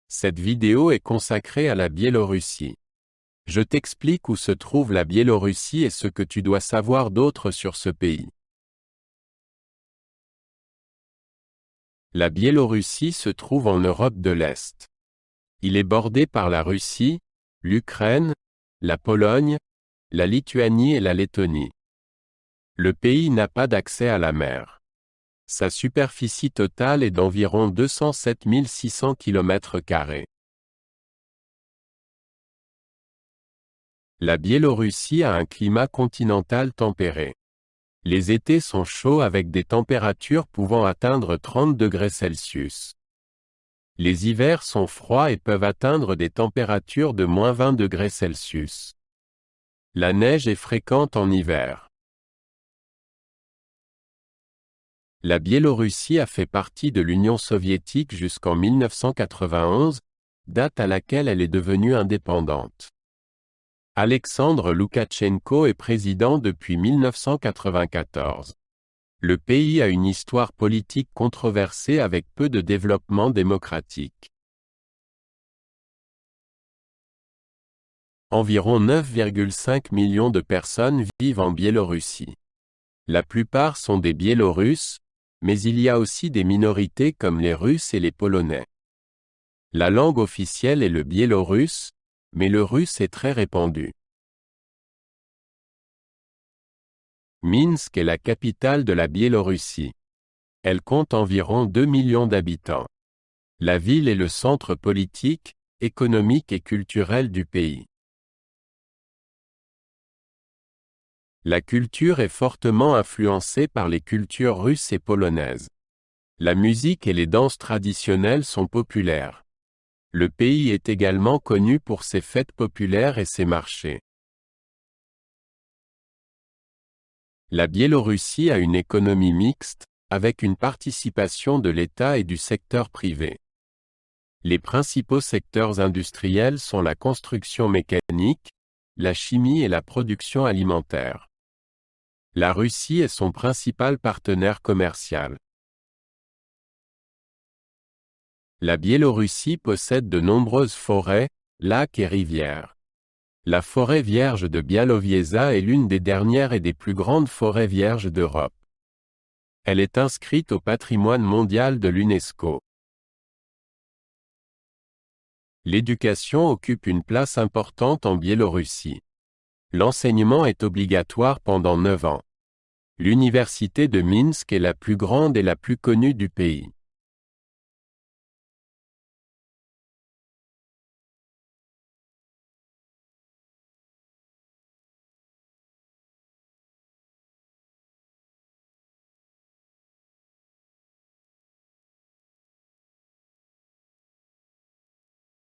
Cette vidéo est consacrée à la Biélorussie. Je t'explique où se trouve la Biélorussie et ce que tu dois savoir d'autre sur ce pays. La Biélorussie se trouve en Europe de l'Est. Il est bordé par la Russie, l'Ukraine, la Pologne, la Lituanie et la Lettonie. Le pays n'a pas d'accès à la mer. Sa superficie totale est d'environ 207 600 km². La Biélorussie a un climat continental tempéré. Les étés sont chauds avec des températures pouvant atteindre 30 degrés Celsius. Les hivers sont froids et peuvent atteindre des températures de moins 20 degrés Celsius. La neige est fréquente en hiver. La Biélorussie a fait partie de l'Union soviétique jusqu'en 1991, date à laquelle elle est devenue indépendante. Alexandre Loukachenko est président depuis 1994. Le pays a une histoire politique controversée avec peu de développement démocratique. Environ 9,5 millions de personnes vivent en Biélorussie. La plupart sont des Biélorusses, mais il y a aussi des minorités comme les Russes et les Polonais. La langue officielle est le biélorusse, mais le russe est très répandu. Minsk est la capitale de la Biélorussie. Elle compte environ 2 millions d'habitants. La ville est le centre politique, économique et culturel du pays. La culture est fortement influencée par les cultures russes et polonaises. La musique et les danses traditionnelles sont populaires. Le pays est également connu pour ses fêtes populaires et ses marchés. La Biélorussie a une économie mixte, avec une participation de l'État et du secteur privé. Les principaux secteurs industriels sont la construction mécanique, la chimie et la production alimentaire. La Russie est son principal partenaire commercial. La Biélorussie possède de nombreuses forêts, lacs et rivières. La forêt vierge de Bialowieza est l'une des dernières et des plus grandes forêts vierges d'Europe. Elle est inscrite au patrimoine mondial de l'UNESCO. L'éducation occupe une place importante en Biélorussie. L'enseignement est obligatoire pendant 9 ans. L'université de Minsk est la plus grande et la plus connue du pays.